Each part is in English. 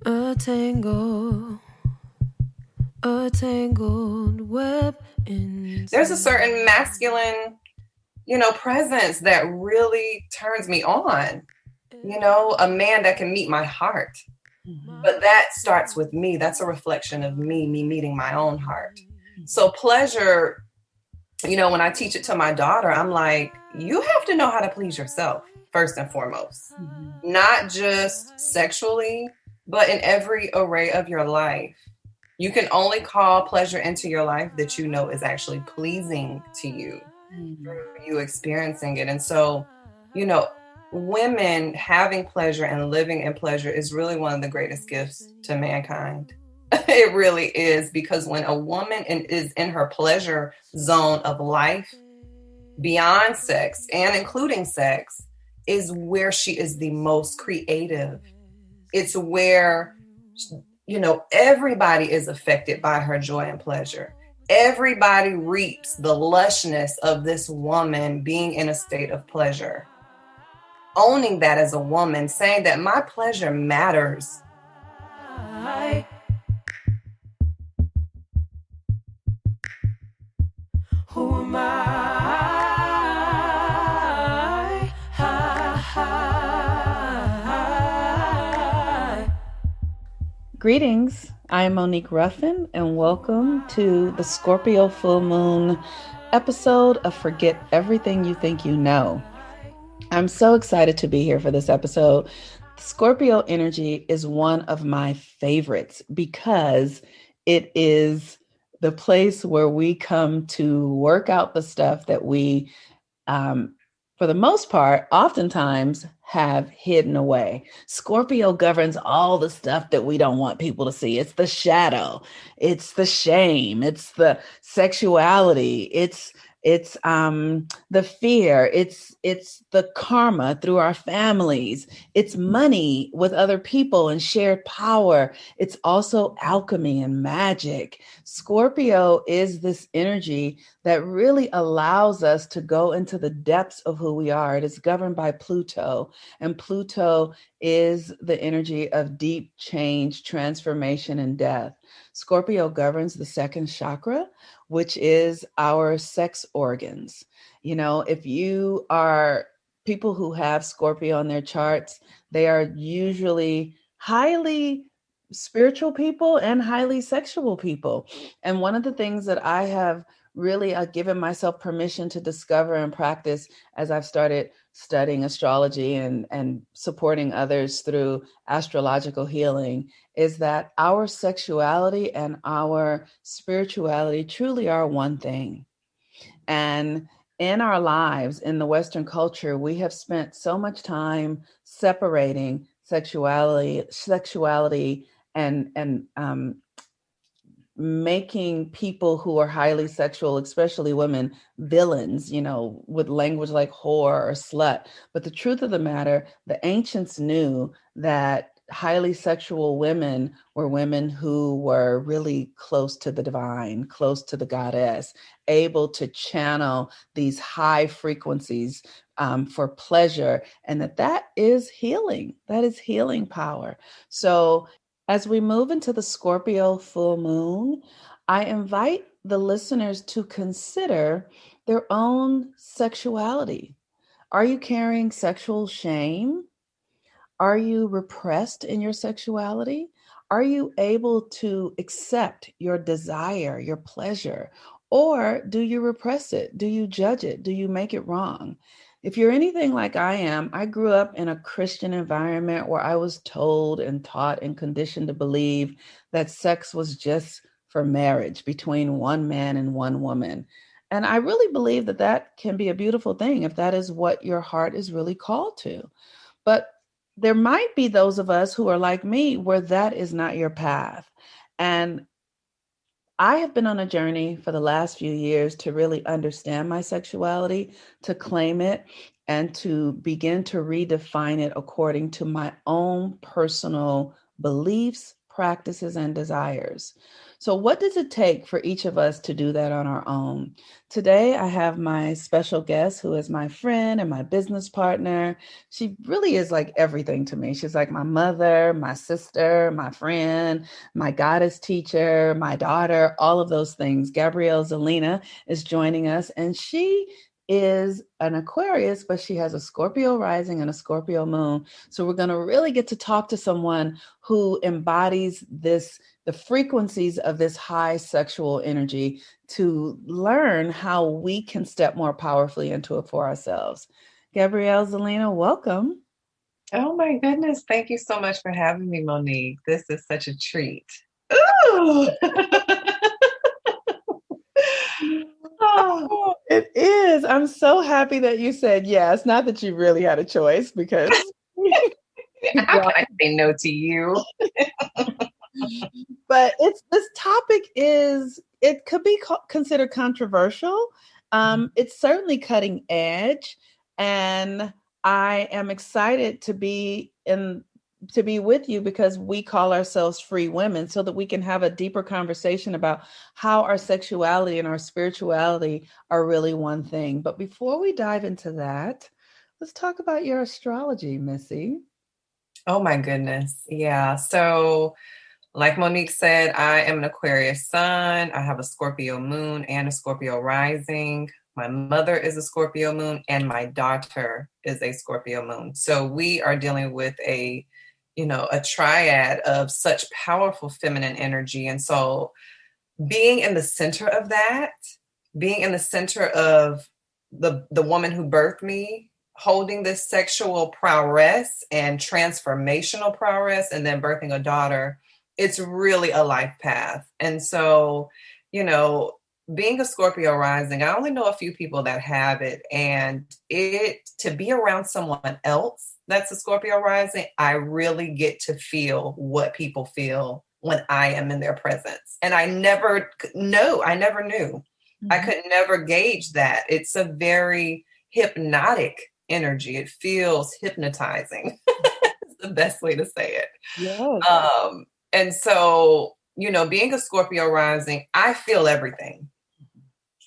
A tangled web inside. There's a certain masculine, presence that really turns me on. A man that can meet my heart. But that starts with me. That's a reflection of me meeting my own heart. So pleasure, when I teach it to my daughter, I'm like, you have to know how to please yourself first and foremost, not just sexually, but in every array of your life. You can only call pleasure into your life that you know is actually pleasing to you through you experiencing it. And so, women having pleasure and living in pleasure is really one of the greatest gifts to mankind. It really is, because when a woman is in her pleasure zone of life, beyond sex and including sex, is where she is the most creative. It's where, everybody is affected by her joy and pleasure. Everybody reaps the lushness of this woman being in a state of pleasure. Owning that as a woman, saying that my pleasure matters. Who am I? Greetings, I'm Monique Ruffin, and welcome to the Scorpio full moon episode of Forget Everything You Think You Know. I'm so excited to be here for this episode. Scorpio energy is one of my favorites because it is the place where we come to work out the stuff that we, for the most part, oftentimes have hidden away. Scorpio governs all the stuff that we don't want people to see. It's the shadow, it's the shame, it's the sexuality, it's the fear, it's the karma through our families, it's money with other people and shared power. It's also alchemy and magic. Scorpio is this energy that really allows us to go into the depths of who we are. It is governed by Pluto, and Pluto is the energy of deep change, transformation, and death. Scorpio governs the second chakra, which is our sex organs. If you are people who have Scorpio on their charts, they are usually highly spiritual people and highly sexual people. And one of the things that I have really given myself permission to discover and practice as I've started studying astrology and supporting others through astrological healing is that our sexuality and our spirituality truly are one thing. And in our lives, in the Western culture, we have spent so much time separating sexuality and making people who are highly sexual, especially women, villains, with language like whore or slut. But the truth of the matter, the ancients knew that highly sexual women were women who were really close to the divine, close to the goddess, able to channel these high frequencies for pleasure, and that is healing. That is healing power. So as we move into the Scorpio full moon, I invite the listeners to consider their own sexuality. Are you carrying sexual shame? Are you repressed in your sexuality? Are you able to accept your desire, your pleasure? Or do you repress it? Do you judge it? Do you make it wrong? If you're anything like I am, I grew up in a Christian environment where I was told and taught and conditioned to believe that sex was just for marriage between one man and one woman. And I really believe that can be a beautiful thing if that is what your heart is really called to. But there might be those of us who are like me where that is not your path. And I have been on a journey for the last few years to really understand my sexuality, to claim it, and to begin to redefine it according to my own personal beliefs, practices, and desires. So, what does it take for each of us to do that on our own? Today, I have my special guest who is my friend and my business partner. She really is like everything to me. She's like my mother, my sister, my friend, my goddess teacher, my daughter, all of those things. Gabrielle Zalina is joining us, and she is an Aquarius, but she has a Scorpio rising and a Scorpio moon. So we're going to really get to talk to someone who embodies the frequencies of this high sexual energy to learn how we can step more powerfully into it for ourselves. Gabrielle Zalina, welcome. Oh my goodness. Thank you so much for having me, Monique. This is such a treat. Ooh. Oh, it is. I'm so happy that you said yes. Not that you really had a choice, because How can I say no to you? But this topic it could be considered controversial. It's certainly cutting edge, and I am excited to be with you because we call ourselves free women, so that we can have a deeper conversation about how our sexuality and our spirituality are really one thing. But before we dive into that, let's talk about your astrology, Missy. Oh my goodness. Yeah. So like Monique said, I am an Aquarius sun. I have a Scorpio moon and a Scorpio rising. My mother is a Scorpio moon and my daughter is a Scorpio moon. So we are dealing with a triad of such powerful feminine energy. And so being in the center of that, being in the center of the woman who birthed me, holding this sexual prowess and transformational prowess, and then birthing a daughter, it's really a life path. And so, being a Scorpio rising, I only know a few people that have it, and to be around someone else that's a Scorpio rising, I really get to feel what people feel when I am in their presence. And I never knew. Mm-hmm. I could never gauge that. It's a very hypnotic energy. It feels hypnotizing. It's the best way to say it. Yes. And so, being a Scorpio rising, I feel everything.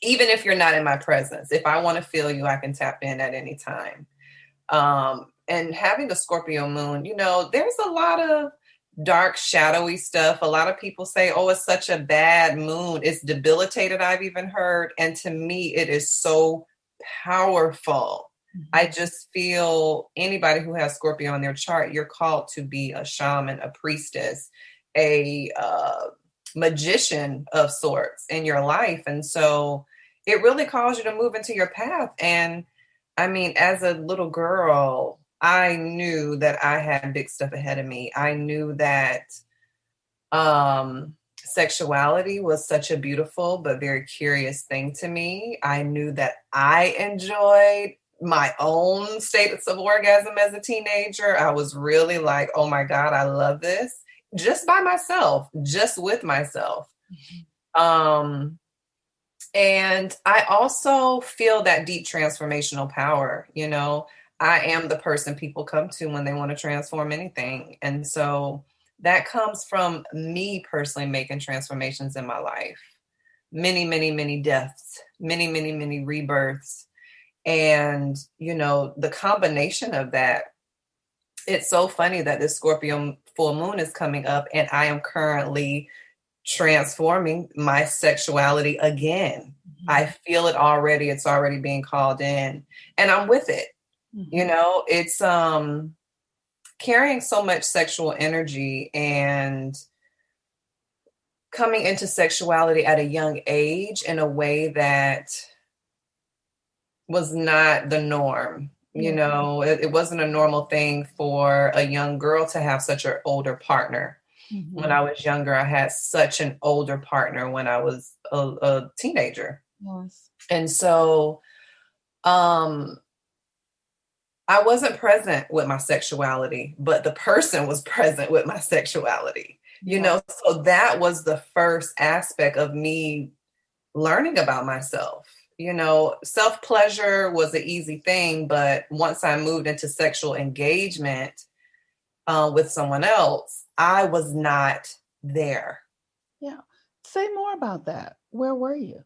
Even if you're not in my presence, if I want to feel you, I can tap in at any time. And having a Scorpio moon, there's a lot of dark, shadowy stuff. A lot of people say, oh, it's such a bad moon. It's debilitated, I've even heard. And to me, it is so powerful. Mm-hmm. I just feel anybody who has Scorpio on their chart, you're called to be a shaman, a priestess, a magician of sorts in your life. And so it really calls you to move into your path. And I mean, as a little girl, I knew that I had big stuff ahead of me. I knew that sexuality was such a beautiful but very curious thing to me. I knew that I enjoyed my own status of orgasm as a teenager. I was really like, oh my God, I love this. Just by myself, just with myself. Mm-hmm. And I also feel that deep transformational power. I am the person people come to when they want to transform anything. And so that comes from me personally making transformations in my life. Many, many, many deaths, many, many, many rebirths. And, the combination of that, it's so funny that this Scorpio full moon is coming up and I am currently transforming my sexuality again. Mm-hmm. I feel it already. It's already being called in and I'm with it. Mm-hmm. It's carrying so much sexual energy and coming into sexuality at a young age in a way that was not the norm. Mm-hmm. It wasn't a normal thing for a young girl to have such an older partner. Mm-hmm. When I was younger, I had such an older partner when I was a teenager. Yes. And so I wasn't present with my sexuality, but the person was present with my sexuality. So that was the first aspect of me learning about myself. Self-pleasure was an easy thing, but once I moved into sexual engagement with someone else, I was not there. Yeah. Say more about that. Where were you?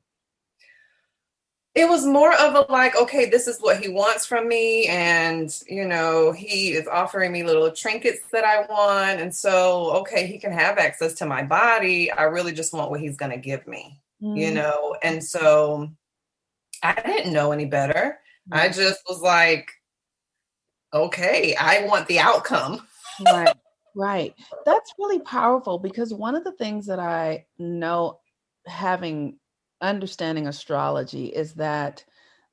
It was more of a like, okay, this is what he wants from me. And, he is offering me little trinkets that I want. And so, okay, he can have access to my body. I really just want what he's going to give me, And so I didn't know any better. I just was like, okay, I want the outcome. Right. That's really powerful, because one of the things that I know, understanding astrology, is that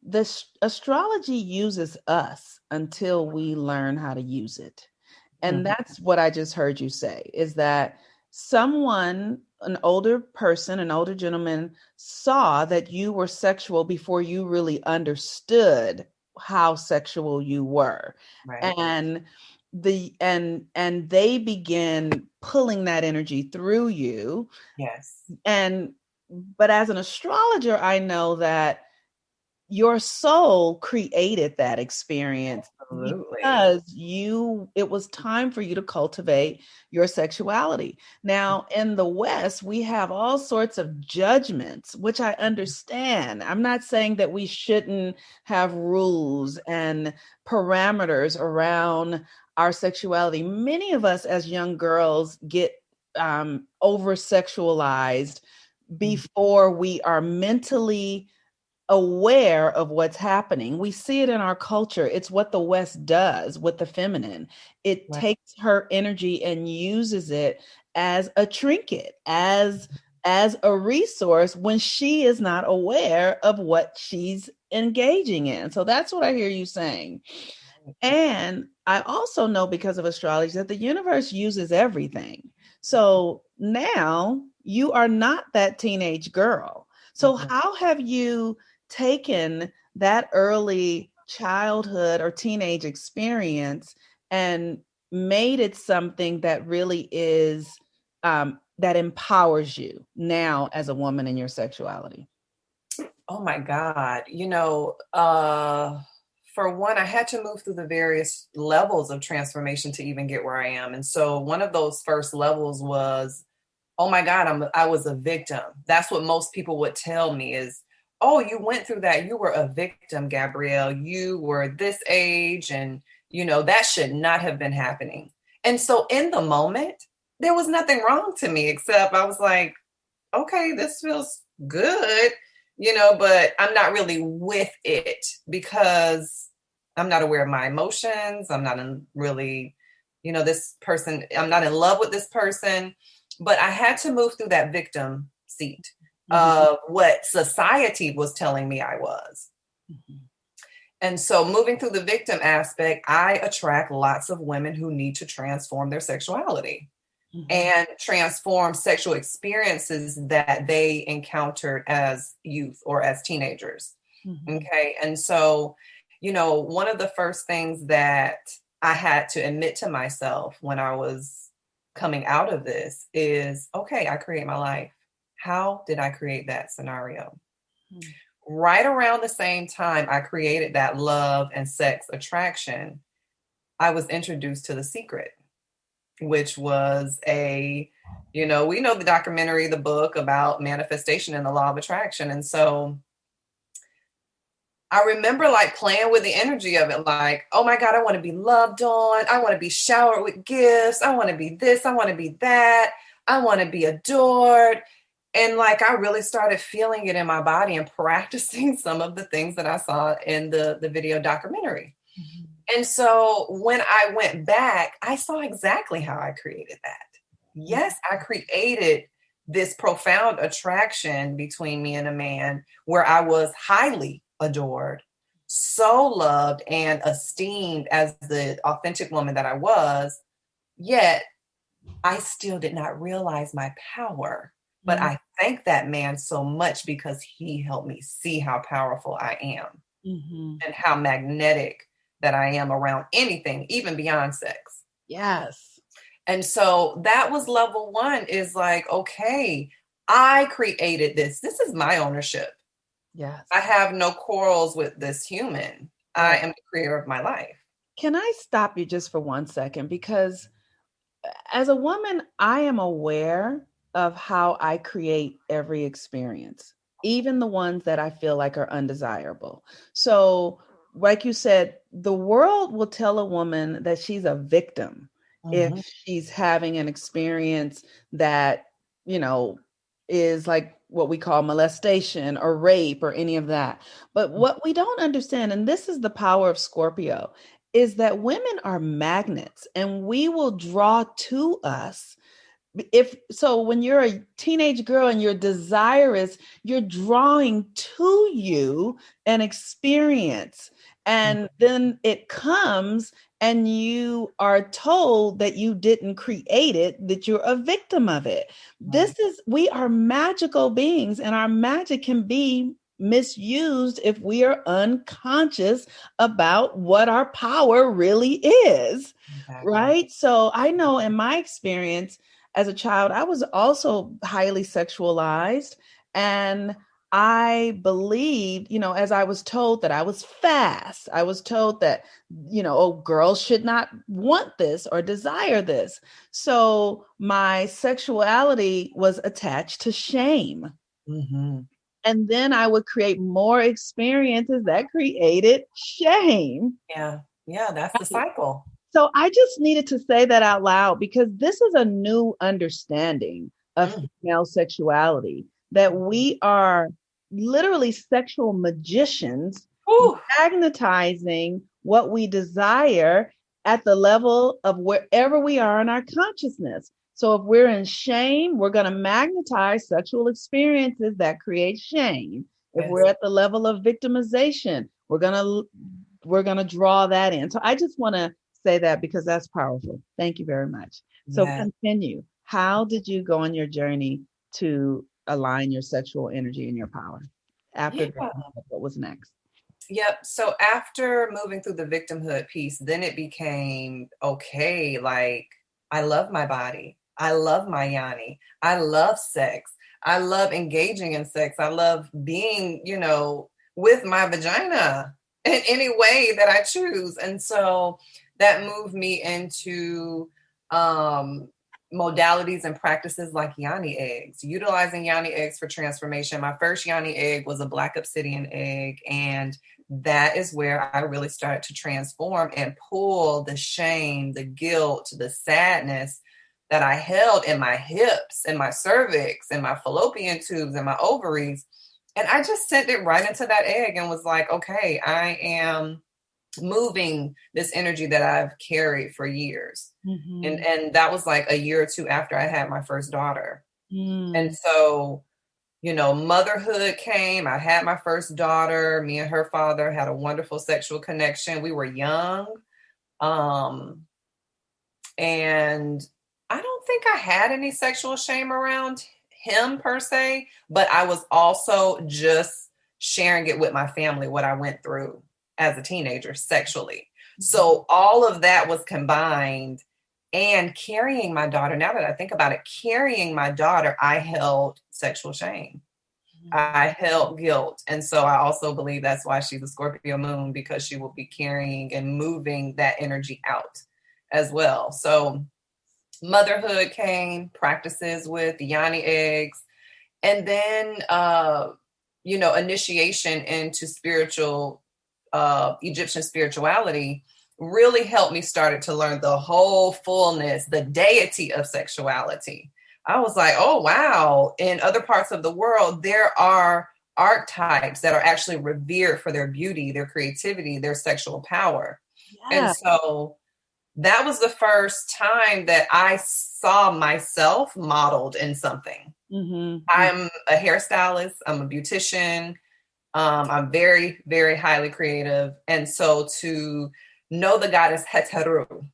this astrology uses us until we learn how to use it. And that's what I just heard you say, is that an older person, an older gentleman, saw that you were sexual before you really understood how sexual you were. Right. And they begin pulling that energy through you. Yes. But as an astrologer, I know that your soul created that experience. Absolutely. Because it was time for you to cultivate your sexuality. Now, in the West, we have all sorts of judgments, which I understand. I'm not saying that we shouldn't have rules and parameters around our sexuality. Many of us as young girls get over sexualized before we are mentally aware of what's happening. We see it in our culture. It's what the West does with the feminine. It takes her energy and uses it as a trinket, as a resource, when she is not aware of what she's engaging in. So that's what I hear you saying. And I also know, because of astrology, that the universe uses everything. So now you are not that teenage girl. So how have you taken that early childhood or teenage experience and made it something that really is that empowers you now as a woman in your sexuality? Oh my God. For one, I had to move through the various levels of transformation to even get where I am. And so one of those first levels was, oh my God, I was a victim. That's what most people would tell me is, oh, you went through that. You were a victim, Gabrielle. You were this age, and, that should not have been happening. And so in the moment, there was nothing wrong to me, except I was like, okay, this feels good, but I'm not really with it because I'm not aware of my emotions. I'm not really, this person, I'm not in love with this person. But I had to move through that victim seat of what society was telling me I was. And so moving through the victim aspect, I attract lots of women who need to transform their sexuality and transform sexual experiences that they encountered as youth or as teenagers. Okay. And so, one of the first things that I had to admit to myself when I was coming out of this is, okay, I create my life. How did I create that scenario? Right around the same time I created that love and sex attraction, I was introduced to The Secret, which was we know the documentary, the book about manifestation and the law of attraction. And so I remember like playing with the energy of it, like, oh my God, I want to be loved on. I want to be showered with gifts. I want to be this. I want to be that. I want to be adored. And like, I really started feeling it in my body and practicing some of the things that I saw in the video documentary. And so when I went back, I saw exactly how I created that. Yes, I created this profound attraction between me and a man where I was highly adored, so loved and esteemed as the authentic woman that I was. Yet I still did not realize my power. But I thank that man so much because he helped me see how powerful I am and how magnetic that I am around anything, even beyond sex. Yes. And so that was level one, is like, okay, I created this. This is my ownership. Yes. I have no quarrels with this human. I am the creator of my life. Can I stop you just for 1 second? Because as a woman, I am aware of how I create every experience, even the ones that I feel like are undesirable. So, like you said, the world will tell a woman that she's a victim if she's having an experience that, you know, is like what we call molestation or rape or any of that. But what we don't understand, and this is the power of Scorpio, is that women are magnets and we will draw to us. If so, when you're a teenage girl and you're desirous, you're drawing to you an experience, and then it comes and you are told that you didn't create it, that you're a victim of it. We are magical beings, and our magic can be misused if we are unconscious about what our power really is. Right? So I know in my experience as a child, I was also highly sexualized. And I believed, as I was told that I was fast, I was told that, oh, girls should not want this or desire this. So my sexuality was attached to shame. And then I would create more experiences that created shame. Yeah, that's the cycle. So I just needed to say that out loud because this is a new understanding of female sexuality, that we are literally sexual magicians, magnetizing what we desire at the level of wherever we are in our consciousness. So if we're in shame, we're going to magnetize sexual experiences that create shame. If we're at the level of victimization, we're going to draw that in. So I just want to say that because that's powerful. Thank you very much. So continue. How did you go on your journey to align your sexual energy and your power? After that, what was next? Yep. So after moving through the victimhood piece, then it became, okay, like, I love my body. I love my yoni. I love sex. I love engaging in sex. I love being, with my vagina in any way that I choose. And so that moved me into modalities and practices like yoni eggs, utilizing yoni eggs for transformation. My first yoni egg was a black obsidian egg. And that is where I really started to transform and pull the shame, the guilt, the sadness that I held in my hips and my cervix and my fallopian tubes and my ovaries. And I just sent it right into that egg and was like, okay, I am moving this energy that I've carried for years. And that was like a year or two after I had my first daughter. And so, motherhood came. I had my first daughter. Me and her father had a wonderful sexual connection. We were young. And I don't think I had any sexual shame around him per se, but I was also just sharing it with my family, what I went through as a teenager sexually. So all of that was combined, and carrying my daughter. Now that I think about it, carrying my daughter, I held sexual shame. I held guilt. And so I also believe that's why she's a Scorpio moon, because she will be carrying and moving that energy out as well. So motherhood came, practices with yoni eggs, and then, initiation into spiritual, Egyptian spirituality really helped me started to learn the whole fullness, the deity of sexuality. I was like, oh, wow. In other parts of the world, there are archetypes that are actually revered for their beauty, their creativity, their sexual power. Yeah. And so that was the first time that I saw myself modeled in something. I'm a hairstylist. I'm a beautician. I'm very, very highly creative. And so to know the goddess Heteru,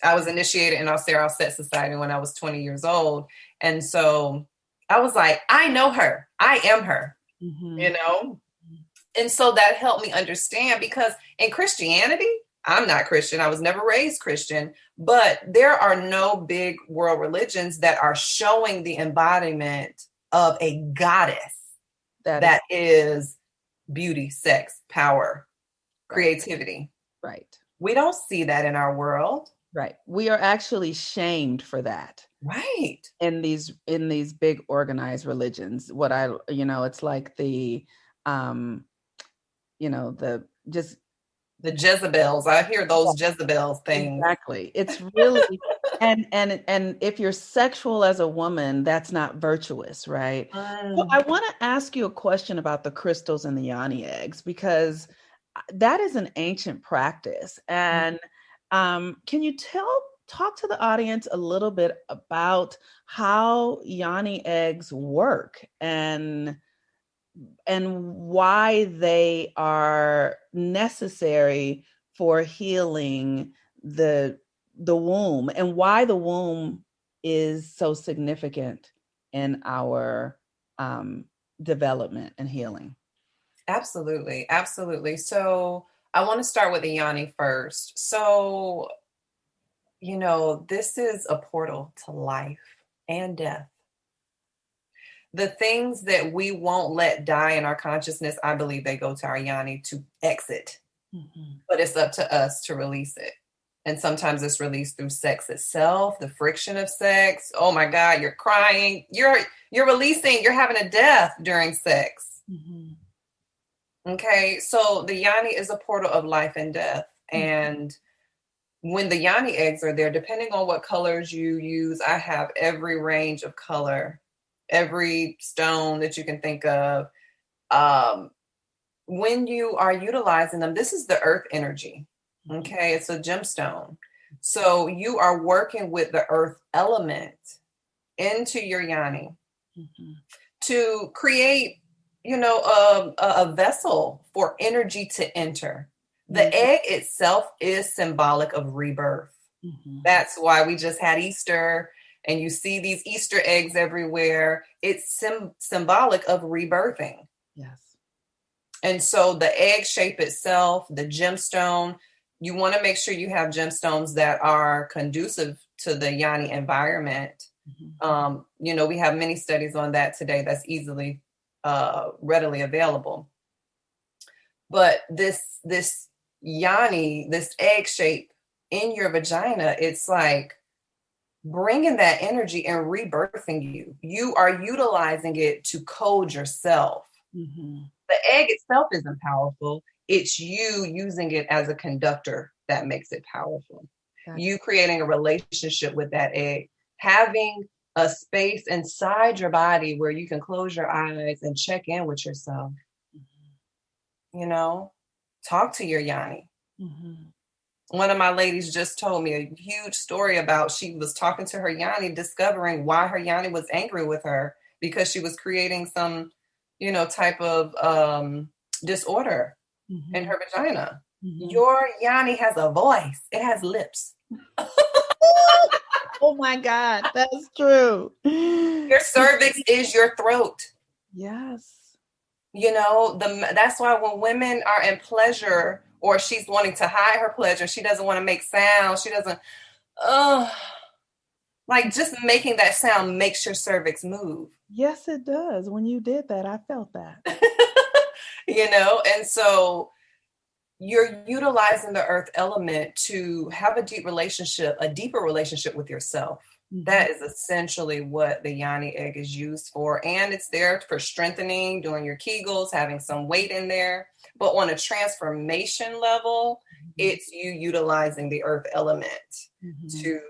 I was initiated in Austereo Set Society when I was 20 years old. And so I was like, I know her. I am her, And so that helped me understand, because in Christianity, I'm not Christian. I was never raised Christian, but there are no big world religions that are showing the embodiment of a goddess that is beauty, sex, power, creativity. Right. We don't see that in our world. Right. We are actually shamed for that Right. in these big organized religions. It's like the the just The Jezebels. I hear those Jezebels things. exactly. It's really and if you're sexual as a woman, that's not virtuous, right? So I want to ask you a question about the crystals and the yoni eggs because that is an ancient practice. And can you talk to the audience a little bit about how yoni eggs work and why they are necessary for healing the womb and why the womb is so significant in our development and healing. Absolutely. Absolutely. So I want to start with the yoni first. So, this is a portal to life and death. The things that we won't let die in our consciousness, I believe they go to our yoni to exit. But it's up to us to release it. And sometimes it's released through sex itself, the friction of sex. Oh my God, you're crying. You're releasing, you're having a death during sex. Okay, so the yoni is a portal of life and death. And when the yoni eggs are there, depending on what colors you use, I have every range of color, every stone that you can think of. When you are utilizing them, this is the earth energy. Okay, it's a gemstone. So you are working with the earth element into your yoni to create, a vessel for energy to enter. The egg itself is symbolic of rebirth. That's why we just had Easter and you see these Easter eggs everywhere. It's symbolic of rebirthing. Yes. And so the egg shape itself, the gemstone, you want to make sure you have gemstones that are conducive to the yoni environment. We have many studies on that today that's easily readily available. But this yoni, this egg shape in your vagina, it's like bringing that energy and rebirthing you. You are utilizing it to code yourself. The egg itself isn't powerful. It's you using it as a conductor that makes it powerful. Gotcha. You creating a relationship with that egg, having a space inside your body where you can close your eyes and check in with yourself. Talk to your yoni. One of my ladies just told me a huge story about she was talking to her yoni, discovering why her yoni was angry with her because she was creating some, type of disorder in her vagina. Your yoni has a voice. It has lips. Oh my God, that's true. Your cervix is your throat. Yes. That's why when women are in pleasure or she's wanting to hide her pleasure, she doesn't want to make sound. She doesn't, just making that sound makes your cervix move. Yes, it does. When you did that, I felt that. And so you're utilizing the earth element to have a deeper relationship with yourself. That is essentially what the yoni egg is used for. And it's there for strengthening, doing your Kegels, having some weight in there. But on a transformation level, it's you utilizing the earth element to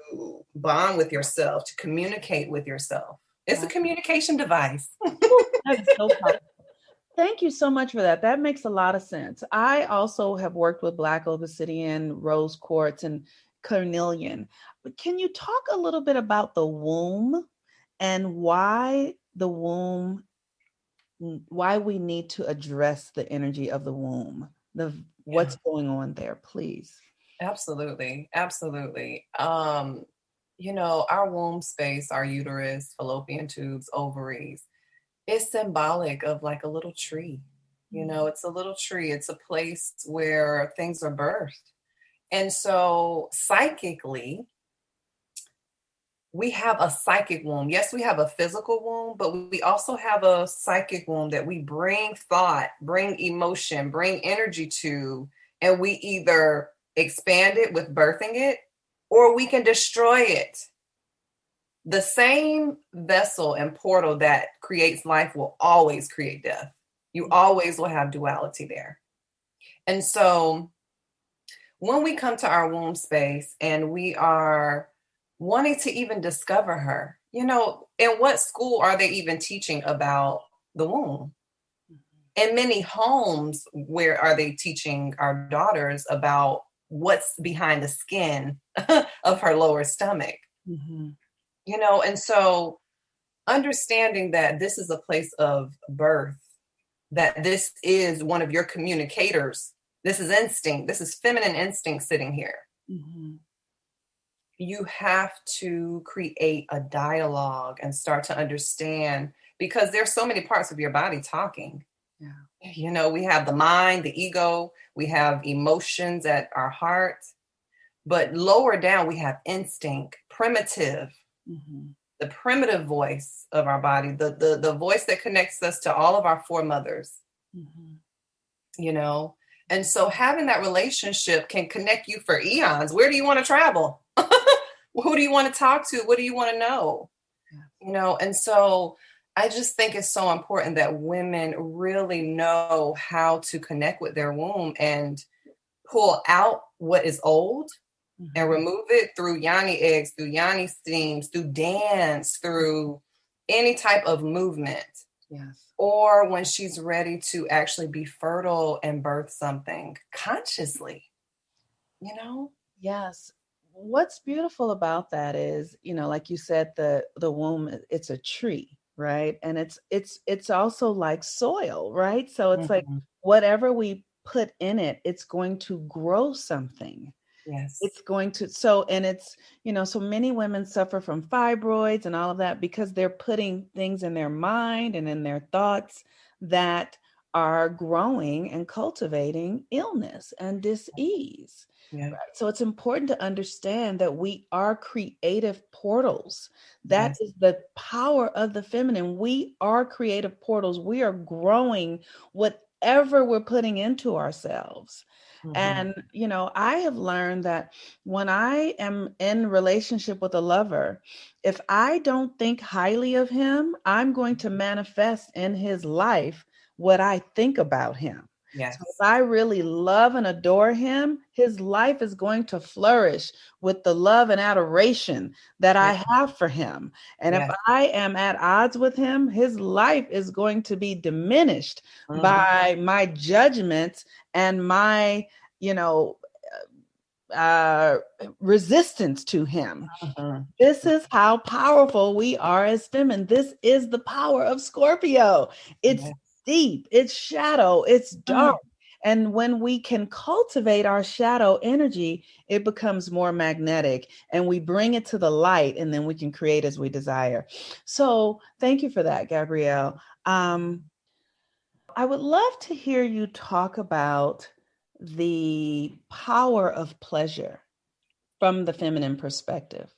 bond with yourself, to communicate with yourself. It's a communication device. That is so powerful. Thank you so much for that. That makes a lot of sense. I also have worked with Black obsidian, rose quartz, and carnelian. Can you talk a little bit about the womb and why we need to address the energy of the womb, what's going on there, please? Absolutely. Absolutely. Our womb space, our uterus, fallopian tubes, ovaries, is symbolic of like a little tree. It's a little tree. It's a place where things are birthed. And so psychically, we have a psychic womb. Yes, we have a physical womb, but we also have a psychic womb that we bring thought, bring emotion, bring energy to, and we either expand it with birthing it, or we can destroy it. The same vessel and portal that creates life will always create death. You always will have duality there. And so when we come to our womb space and we are wanting to even discover her, in what school are they even teaching about the womb? In many homes, where are they teaching our daughters about what's behind the skin of her lower stomach? Mm-hmm. And so understanding that this is a place of birth, that this is one of your communicators. This is instinct. This is feminine instinct sitting here. Mm-hmm. You have to create a dialogue and start to understand, because there's so many parts of your body talking. Yeah. We have the mind, the ego, we have emotions at our heart, but lower down we have instinct, primitive, the primitive voice of our body, the voice that connects us to all of our foremothers, And so having that relationship can connect you for eons. Where do you want to travel? Who do you want to talk to? What do you want to know? And so I just think it's so important that women really know how to connect with their womb and pull out what is old and remove it through yoni eggs, through yoni steams, through dance, through any type of movement. Yes. Or when she's ready to actually be fertile and birth something consciously, Yes. What's beautiful about that is, like you said, the womb, it's a tree, right? And it's also like soil, right? So it's like whatever we put in it, it's going to grow something. Yes. It's going to, and it's, so many women suffer from fibroids and all of that because they're putting things in their mind and in their thoughts that are growing and cultivating illness and dis-ease. Yeah. Right? So it's important to understand that we are creative portals. That is the power of the feminine. We are creative portals. We are growing whatever we're putting into ourselves. And, I have learned that when I am in relationship with a lover, if I don't think highly of him, I'm going to manifest in his life what I think about him. Yes. So if I really love and adore him, his life is going to flourish with the love and adoration that I have for him. And if I am at odds with him, his life is going to be diminished by my judgments and my, resistance to him. This is how powerful we are as women. This is the power of Scorpio. It's deep, it's shadow, it's dark. And when we can cultivate our shadow energy, it becomes more magnetic and we bring it to the light, and then we can create as we desire. So thank you for that, Gabrielle. I would love to hear you talk about the power of pleasure from the feminine perspective.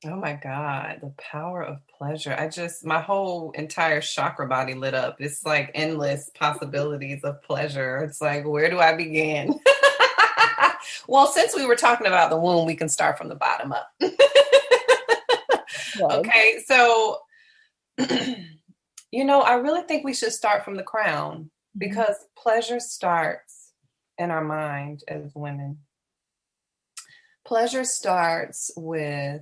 Oh my God, the power of pleasure. My whole entire chakra body lit up. It's like endless possibilities of pleasure. It's like, where do I begin? Well, since we were talking about the womb, we can start from the bottom up. Okay, so, I really think we should start from the crown, because pleasure starts in our mind as women. Pleasure starts with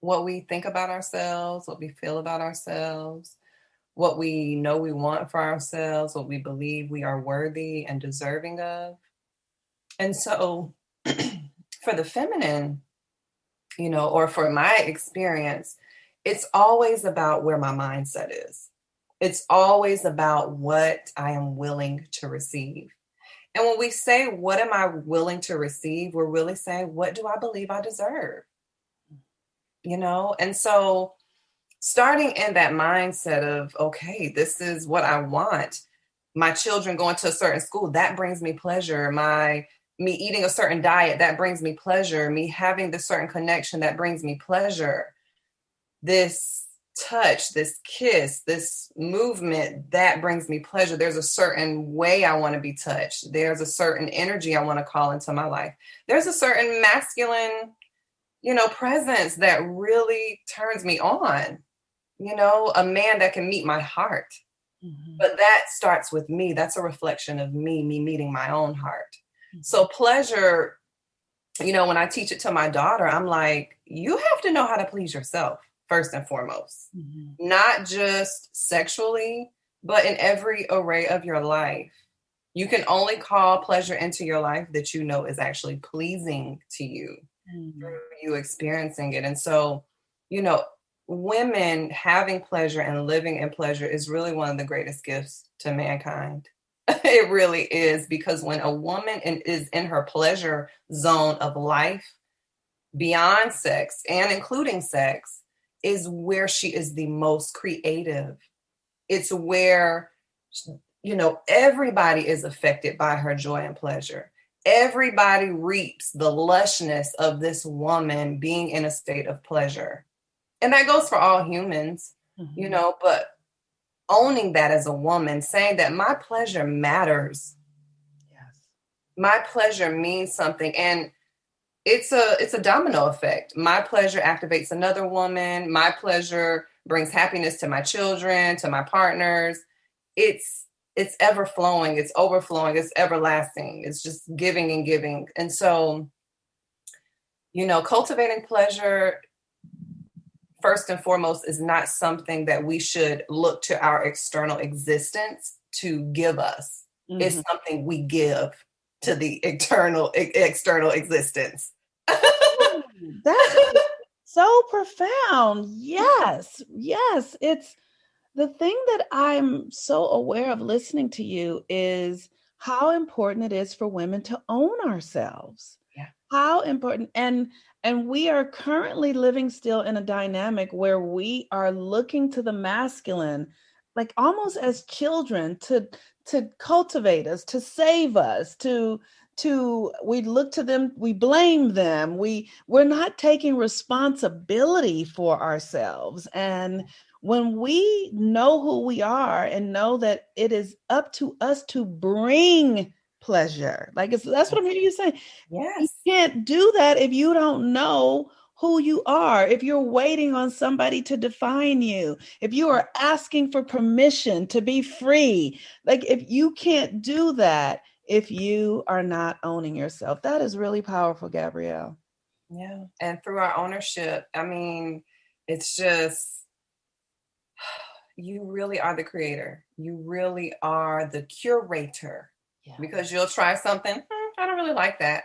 what we think about ourselves, what we feel about ourselves, what we know we want for ourselves, what we believe we are worthy and deserving of. And so for the feminine, or for my experience, it's always about where my mindset is. It's always about what I am willing to receive. And when we say, what am I willing to receive? We're really saying, what do I believe I deserve? And so starting in that mindset of, okay, this is what I want. My children going to a certain school, that brings me pleasure. Me eating a certain diet, that brings me pleasure. Me having this certain connection, that brings me pleasure. This touch, this kiss, this movement, that brings me pleasure. There's a certain way I want to be touched. There's a certain energy I want to call into my life. There's a certain masculine presence that really turns me on. A man that can meet my heart. But that starts with me. That's a reflection of me meeting my own heart. So pleasure, when I teach it to my daughter, I'm like, you have to know how to please yourself first and foremost, not just sexually, but in every array of your life. You can only call pleasure into your life that you know is actually pleasing to you through you experiencing it. And so, women having pleasure and living in pleasure is really one of the greatest gifts to mankind. It really is, because when a woman is in her pleasure zone of life, beyond sex and including sex, is where she is the most creative. It's where, everybody is affected by her joy and pleasure. Everybody reaps the lushness of this woman being in a state of pleasure. And that goes for all humans, but owning that as a woman, saying that my pleasure matters. Yes. My pleasure means something. And it's a domino effect. My pleasure activates another woman. My pleasure brings happiness to my children, to my partners. It's ever flowing. It's overflowing. It's everlasting. It's just giving and giving. And so, cultivating pleasure, first and foremost, is not something that we should look to our external existence to give us. It's something we give to the external existence. That's so profound. Yes. It's the thing that I'm so aware of listening to you is how important it is for women to own ourselves. Yeah. How important. And we are currently living still in a dynamic where we are looking to the masculine, like almost as children, to cultivate us, to save us, we look to them, we blame them, we're not taking responsibility for ourselves. And when we know who we are and know that it is up to us to bring pleasure, that's what I'm hearing you say. Yes. You can't do that if you don't know who you are, if you're waiting on somebody to define you, if you are asking for permission to be free, if you can't do that, if you are not owning yourself. That is really powerful, Gabrielle. Yeah. And through our ownership, it's just, you really are the creator. You really are the curator. Yeah. Because you'll try something, I don't really like that.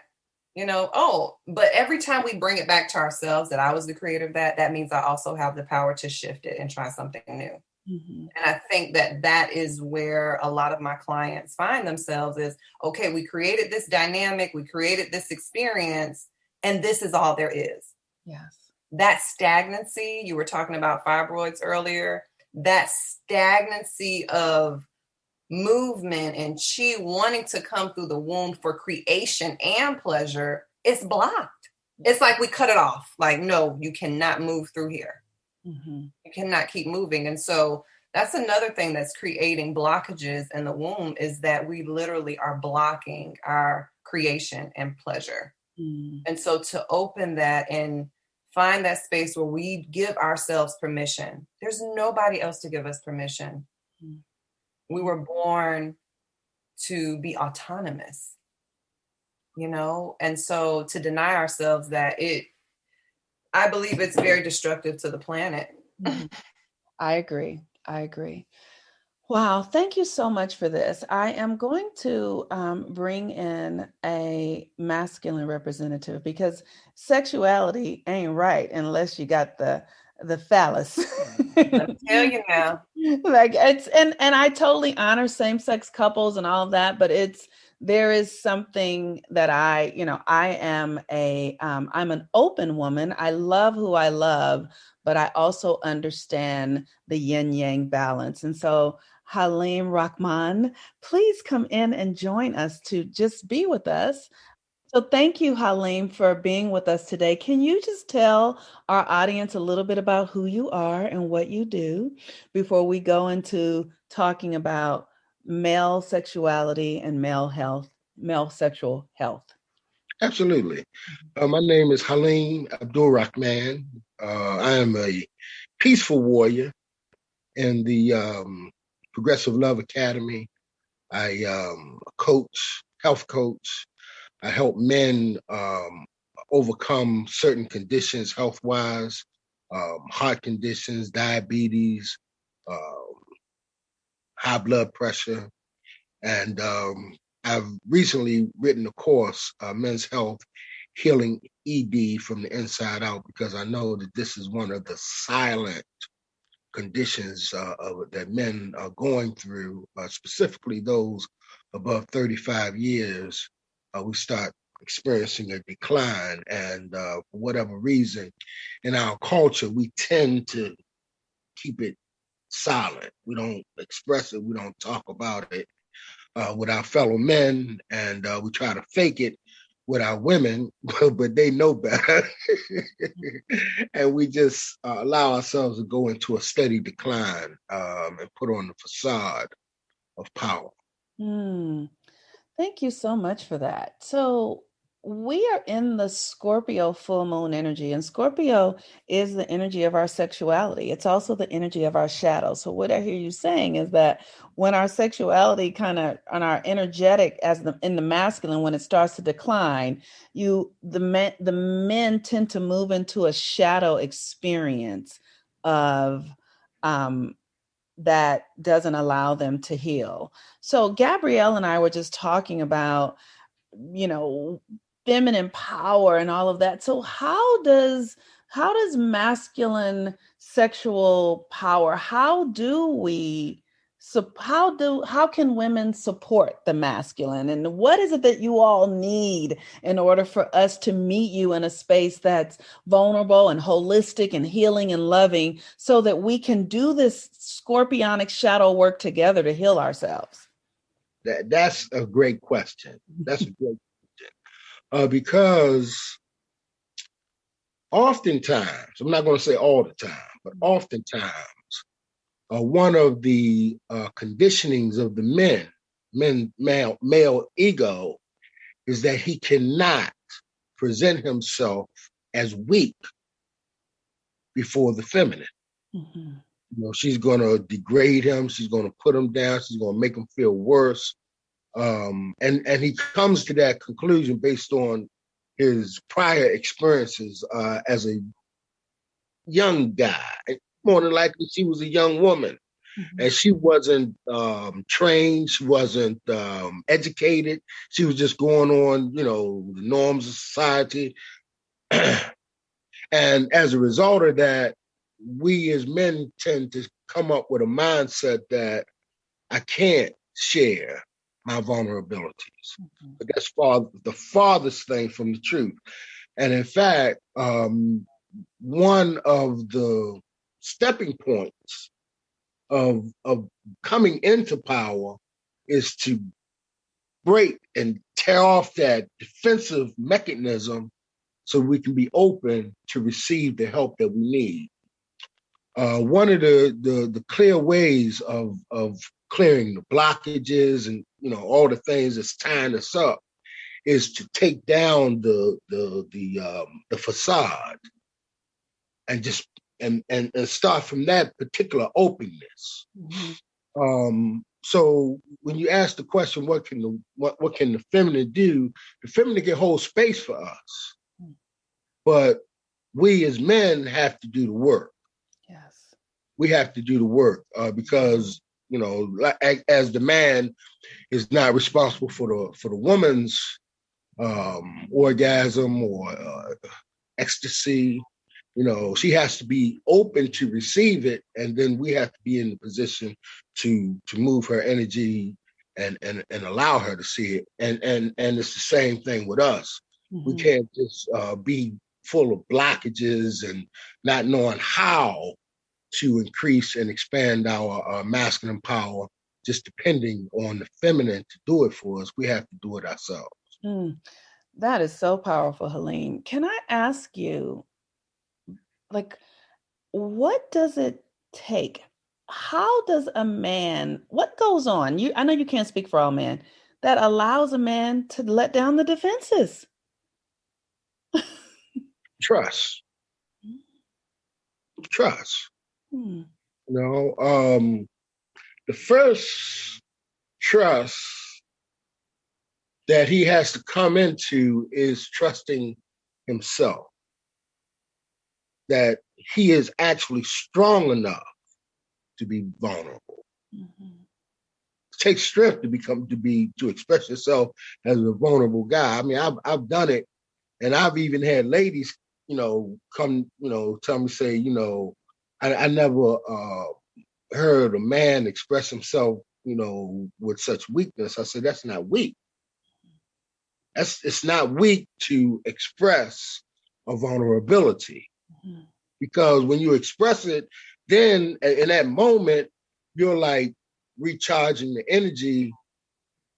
But every time we bring it back to ourselves that I was the creator of that means I also have the power to shift it and try something new. And I think that is where a lot of my clients find themselves is, okay, we created this dynamic, we created this experience, and this is all there is. Yes. That stagnancy, you were talking about fibroids earlier, that stagnancy of movement and chi wanting to come through the womb for creation and pleasure, it's blocked. It's like we cut it off. Like, no, you cannot move through here. You cannot keep moving. And so that's another thing that's creating blockages in the womb, is that we literally are blocking our creation and pleasure. And so to open that and find that space where we give ourselves permission. There's nobody else to give us permission. We were born to be autonomous, and so to deny ourselves that, I believe it's very destructive to the planet. I agree. Wow. Thank you so much for this. I am going to bring in a masculine representative, because sexuality ain't right unless you got the phallus. Let me tell you now. It's and I totally honor same-sex couples and all of that, but there is something that I am I'm an open woman. I love who I love, but I also understand the yin yang balance. And so Haleem, Rahman, please come in and join us to just be with us. So thank you, Haleem, for being with us today. Can you just tell our audience a little bit about who you are and what you do before we go into talking about male sexuality and male sexual health? Absolutely. My name is Haleem Abdul Rahman. I am a peaceful warrior in the Progressive Love Academy. I a coach, health coach. I help men overcome certain conditions health wise, heart conditions, diabetes, um, high blood pressure. And I've recently written a course, Men's Health Healing ED from the Inside Out, because I know that this is one of the silent conditions that men are going through, specifically those above 35 years. We start experiencing a decline. And for whatever reason, in our culture, we tend to keep it silent. We don't express it, we don't talk about it with our fellow men, and we try to fake it with our women, but they know better. And we just allow ourselves to go into a steady decline and put on the facade of power. Hmm. Thank you so much for that. So, we are in the Scorpio full moon energy, and Scorpio is the energy of our sexuality. It's also the energy of our shadow. So, what I hear you saying is that when our sexuality kind of and our energetic as in the masculine, when it starts to decline, the men tend to move into a shadow experience of um, that doesn't allow them to heal. So Gabrielle and I were just talking about, you know, feminine power and all of that. So how does masculine sexual power, how can women support the masculine, and what is it that you all need in order for us to meet you in a space that's vulnerable and holistic and healing and loving, so that we can do this scorpionic shadow work together to heal ourselves? That's a great question. That's a great because oftentimes, I'm not going to say all the time, but oftentimes, one of the conditionings of the male ego, is that he cannot present himself as weak before the feminine. Mm-hmm. She's going to degrade him. She's going to put him down. She's going to make him feel worse. And he comes to that conclusion based on his prior experiences as a young guy. More than likely, she was a young woman. Mm-hmm. And she wasn't trained. She wasn't educated. She was just going on, the norms of society. And as a result of that, we as men tend to come up with a mindset that I can't share my vulnerabilities. Mm-hmm. But that's the farthest thing from the truth. And in fact, one of the stepping points of coming into power is to break and tear off that defensive mechanism so we can be open to receive the help that we need. One of the clear ways of clearing the blockages and all the things that's tying us up is to take down the facade and just and start from that particular openness. Mm-hmm. So when you ask the question, what can the feminine do? The feminine can hold space for us, but we as men have to do the work. Yes, we have to do the work because as the man is not responsible for the woman's orgasm or ecstasy. She has to be open to receive it, and then we have to be in the position to move her energy and allow her to see it. And it's the same thing with us. Mm-hmm. We can't just be full of blockages and not knowing how to increase and expand our masculine power, just depending on the feminine to do it for us. We have to do it ourselves. That is so powerful, Haleem. Can I ask you, what does it take? How does a man, what goes on? I know you can't speak for all men, that allows a man to let down the defenses? Trust. Trust. Mm. The first trust that he has to come into is trusting himself, that he is actually strong enough to be vulnerable. Mm-hmm. It takes strength to express yourself as a vulnerable guy. I mean, I've done it, and I've even had ladies, come, tell me, say, I never heard a man express himself, with such weakness. I said, that's not weak. It's not weak to express a vulnerability, Mm-hmm. because when you express it, then in that moment, you're like recharging the energy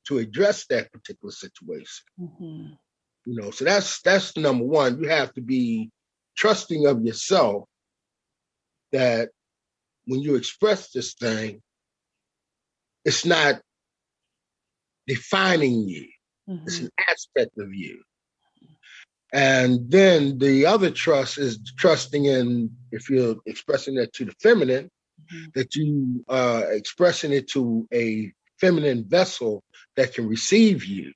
to address that particular situation. Mm-hmm. So that's number one. You have to be trusting of yourself, that when you express this thing, it's not defining you. Mm-hmm. It's an aspect of you. And then the other trust is trusting in, if you're expressing that to the feminine, Mm-hmm. that you are expressing it to a feminine vessel that can receive you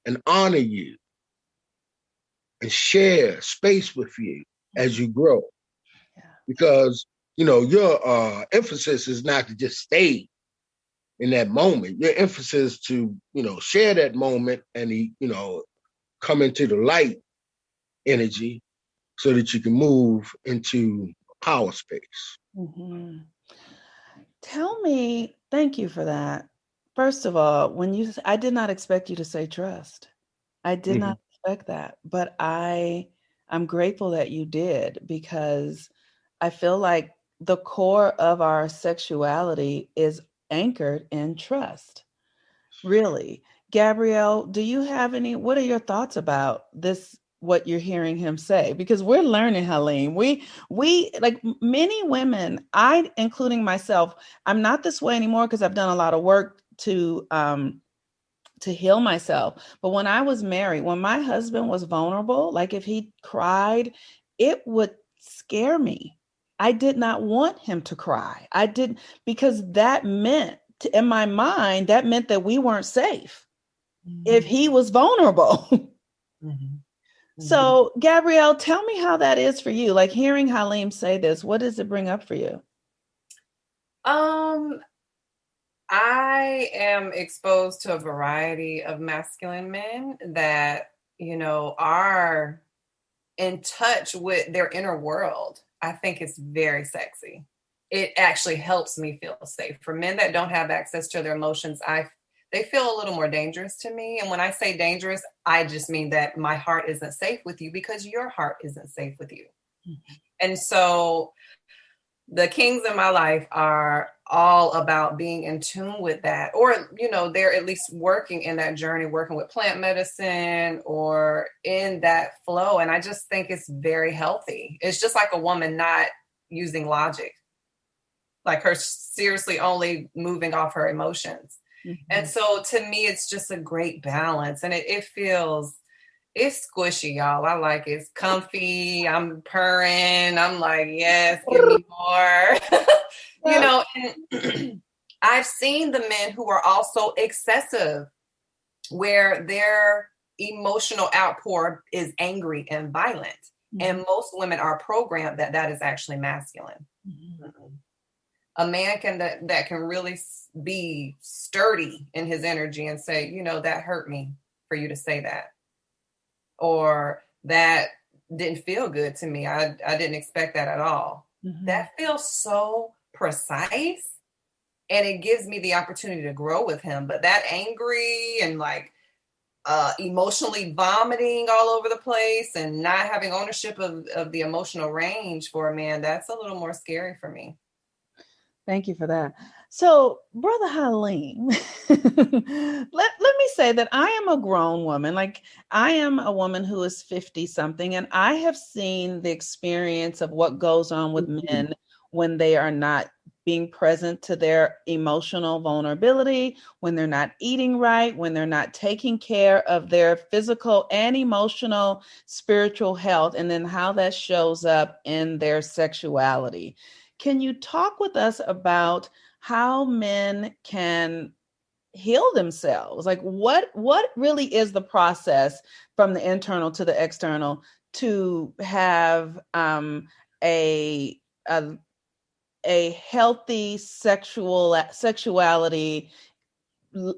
and honor you and share space with you as you grow. Yeah. Because, your emphasis is not to just stay in that moment. Your emphasis to, share that moment and, come into the light energy so that you can move into power space. Mm-hmm. Tell me, thank you for that. First of all, I did not expect you to say trust. I did not expect that, but I'm grateful that you did, because I feel like the core of our sexuality is anchored in trust. Really. Gabrielle, what are your thoughts about this, what you're hearing him say? Because we're learning, Haleem. We like many women, including myself, I'm not this way anymore because I've done a lot of work to heal myself. But when I was married, when my husband was vulnerable, like if he cried, it would scare me. I did not want him to cry. Because that meant, in my mind, that meant that we weren't safe if he was vulnerable. Mm-hmm. So, Gabrielle, tell me how that is for you. Like hearing Haleem say this, what does it bring up for you? I am exposed to a variety of masculine men that, are in touch with their inner world. I think it's very sexy. It actually helps me feel safe. For men that don't have access to their emotions, they feel a little more dangerous to me. And when I say dangerous, I just mean that my heart isn't safe with you because your heart isn't safe with you. Mm-hmm. And so the kings in my life are all about being in tune with that, or, they're at least working in that journey, working with plant medicine or in that flow. And I just think it's very healthy. It's just like a woman not using logic, like her seriously only moving off her emotions. Mm-hmm. And so to me, it's just a great balance, and it's squishy, y'all. I like it. It's comfy. I'm purring. I'm like, yes, give me more. And I've seen the men who are also excessive, where their emotional outpour is angry and violent. Mm-hmm. And most women are programmed that is actually masculine. Mm-hmm. A man that can really be sturdy in his energy and say, that hurt me for you to say that. Or that didn't feel good to me. I didn't expect that at all. Mm-hmm. That feels so precise, and it gives me the opportunity to grow with him. But that angry and like emotionally vomiting all over the place and not having ownership of the emotional range for a man, that's a little more scary for me. Thank you for that. So, Brother Haleem, let me say that I am a grown woman. Like, I am a woman who is 50 something, and I have seen the experience of what goes on with men when they are not being present to their emotional vulnerability, when they're not eating right, when they're not taking care of their physical and emotional, spiritual health, and then how that shows up in their sexuality. Can you talk with us about how men can heal themselves? Like what really is the process from the internal to the external to have a, a a healthy sexuality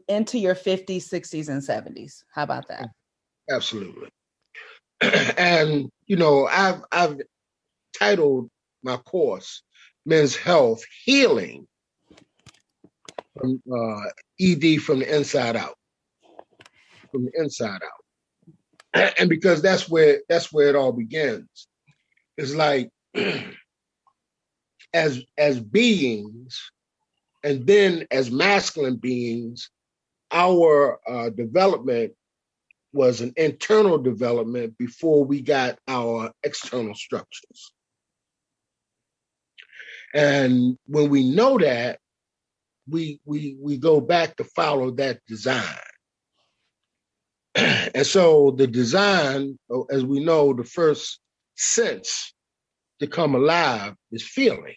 into your 50s, 60s, and 70s? How about that? Absolutely. And I've titled my course Men's Health Healing from ED from the inside out. From the inside out. And because that's where it all begins. It's like as beings, and then as masculine beings, our development was an internal development before we got our external structures. And when we know that, we go back to follow that design. And so the design, as we know, the first sense to come alive is feeling.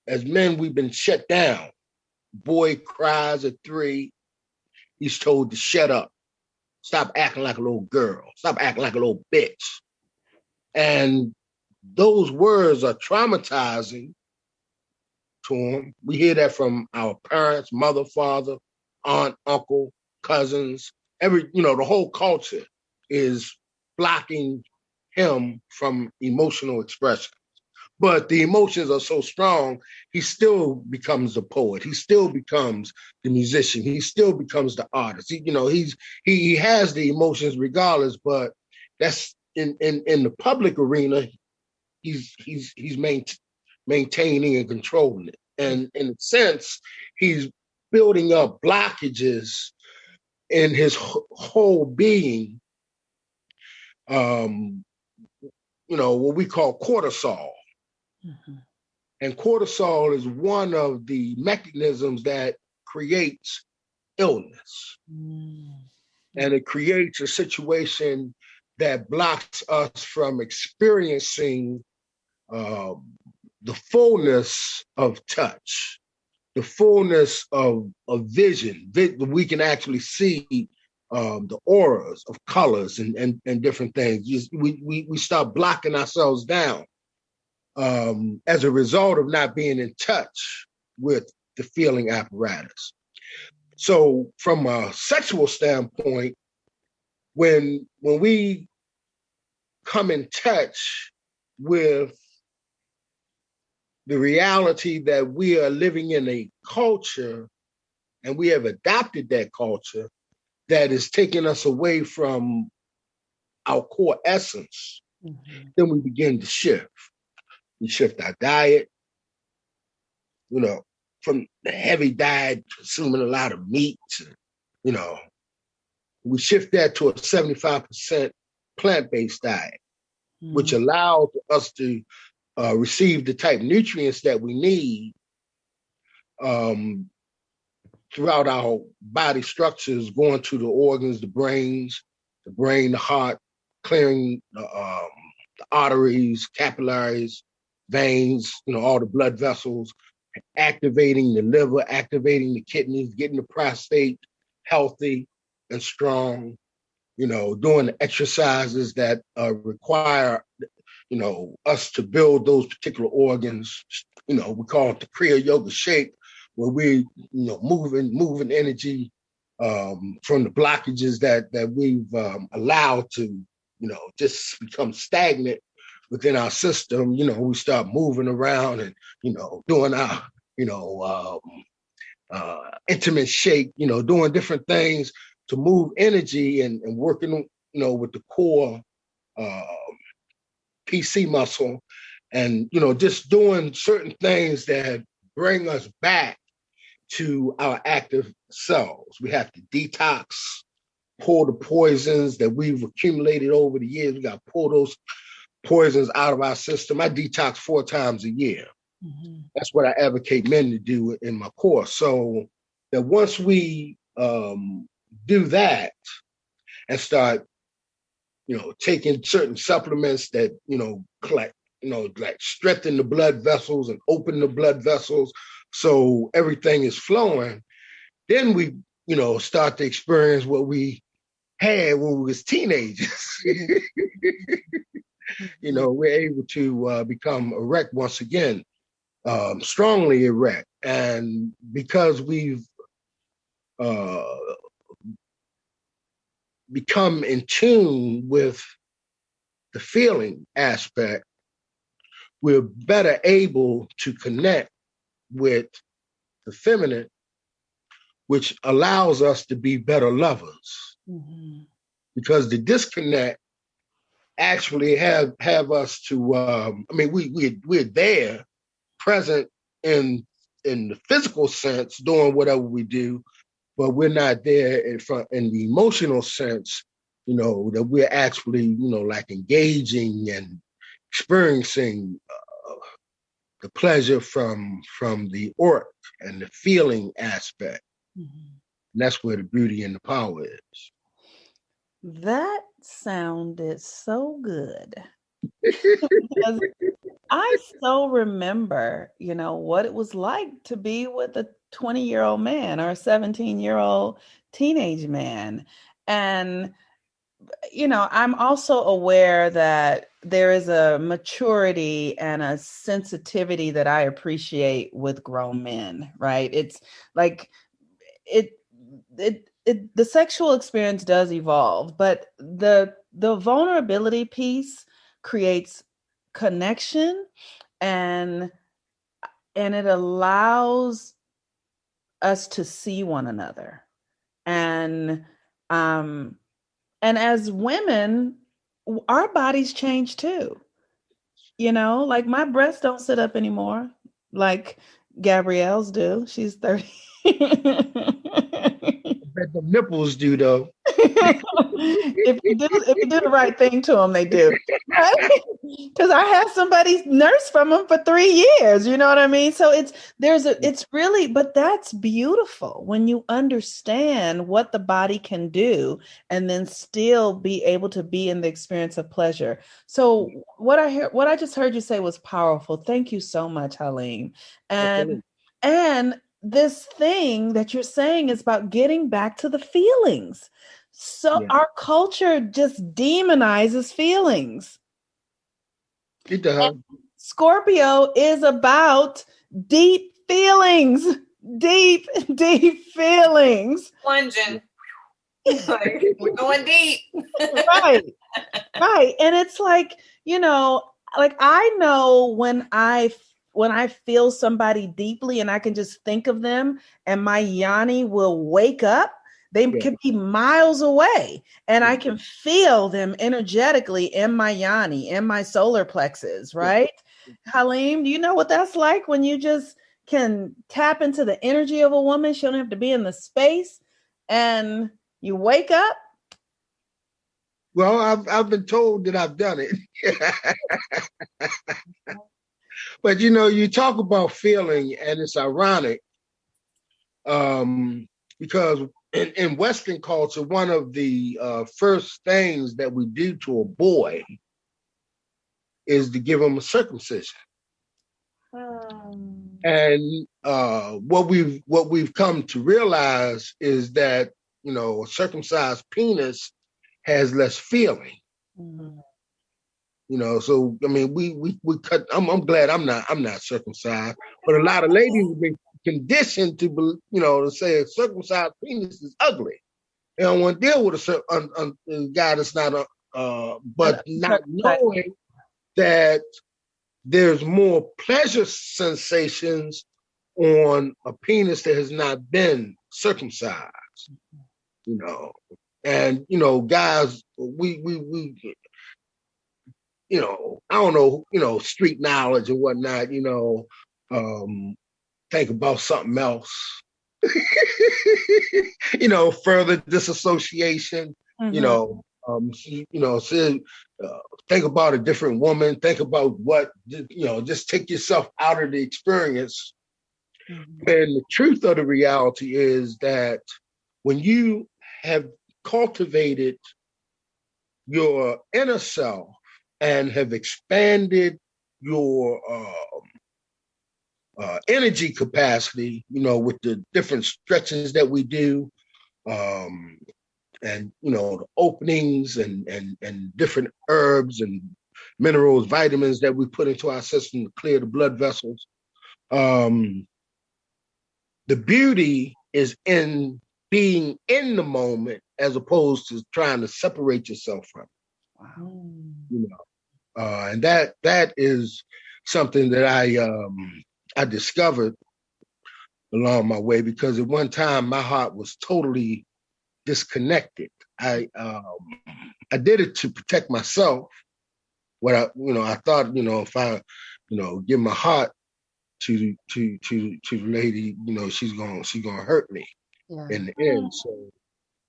As men, we've been shut down. Boy cries at 3. He's told to shut up. Stop acting like a little girl. Stop acting like a little bitch. And those words are traumatizing to him. We hear that from our parents, mother, father, aunt, uncle, cousins. The whole culture is blocking him from emotional expression. But the emotions are so strong, he still becomes the poet. He still becomes the musician. He still becomes the artist. He has the emotions regardless, but that's in the public arena, he's maintaining and controlling it. And in a sense, he's building up blockages in his whole being, what we call cortisol. Mm-hmm. And cortisol is one of the mechanisms that creates illness. Mm-hmm. And it creates a situation that blocks us from experiencing the fullness of touch, the fullness of vision. We can actually see the auras of colors and different things. We start blocking ourselves down. As a result of not being in touch with the feeling apparatus. So from a sexual standpoint, when we come in touch with the reality that we are living in a culture and we have adopted that culture that is taking us away from our core essence, mm-hmm. then we begin to shift. We shift our diet, from the heavy diet, consuming a lot of meats, we shift that to a 75% plant-based diet, which allows us to receive the type of nutrients that we need throughout our body structures, going to the organs, the brain, the heart, clearing the arteries, capillaries, veins, all the blood vessels, activating the liver, activating the kidneys, getting the prostate healthy and strong, doing the exercises that require, us to build those particular organs. We call it the Kriya Yoga shake, where we, moving energy from the blockages that we've allowed to, just become stagnant within our system. We start moving around and, doing our, intimate shake, doing different things to move energy and working, with the core PC muscle and, just doing certain things that bring us back to our active selves. We have to detox, pull the poisons that we've accumulated over the years. We got to pull those poisons out of our system. I detox 4 times a year. Mm-hmm. That's what I advocate men to do in my course. So that once we do that and start, taking certain supplements that, like strengthen the blood vessels and open the blood vessels so everything is flowing, then we, start to experience what we had when we was teenagers. We're able to become erect once again, strongly erect. And because we've become in tune with the feeling aspect, we're better able to connect with the feminine, which allows us to be better lovers. Mm-hmm. Because the disconnect actually have us to, we're there, present in the physical sense, doing whatever we do, but we're not there in the emotional sense, that we're actually, like engaging and experiencing the pleasure from the auric and the feeling aspect. Mm-hmm. And that's where the beauty and the power is. That sounded so good. Because I so remember, what it was like to be with a 20-year-old man or a 17-year-old teenage man. And, I'm also aware that there is a maturity and a sensitivity that I appreciate with grown men, right? It's like the sexual experience does evolve, but the vulnerability piece creates connection, and it allows us to see one another. And as women, our bodies change too. Like my breasts don't sit up anymore like Gabrielle's do. She's 30. Bet the nipples do, though. If you do the right thing to them, they do. Because I had somebody nurse from them for 3 years. You know what I mean? So it's really, but that's beautiful when you understand what the body can do and then still be able to be in the experience of pleasure. So what I just heard you say was powerful. Thank you so much, Haleem. And this thing that you're saying is about getting back to the feelings. So our culture just demonizes feelings. It does. And Scorpio is about deep feelings. Deep feelings. Plunging. We're going deep. Right. And it's like, like I know when I feel somebody deeply and I can just think of them and my yoni will wake up. They can be miles away and I can feel them energetically in my yoni, in my solar plexus, right? Haleem, do you know what that's like when you just can tap into the energy of a woman? She don't have to be in the space and you wake up? Well, I've been told that I've done it. But you talk about feeling, and it's ironic because in Western culture, one of the first things that we do to a boy is to give him a circumcision. And what we've come to realize is that a circumcised penis has less feeling. Mm-hmm. So I mean, we cut. I'm glad I'm not circumcised, but a lot of ladies have been conditioned to to say a circumcised penis is ugly. They don't want to deal with a guy that's not but not knowing that there's more pleasure sensations on a penis that has not been circumcised. And guys, we I don't know, street knowledge and whatnot, think about something else. Further disassociation, Mm-hmm. She, said, think about a different woman. Think about what, just take yourself out of the experience. Mhm. And the truth of the reality is that when you have cultivated your inner self and have expanded your energy capacity, with the different stretches that we do, um, and the openings and different herbs and minerals, vitamins that we put into our system to clear the blood vessels. The beauty is in being in the moment as opposed to trying to separate yourself from it. Wow. And that is something that I discovered along my way, because at one time my heart was totally disconnected. I did it to protect myself. What I thought, if I, give my heart to the lady, she's gonna hurt me Yeah. in the end. So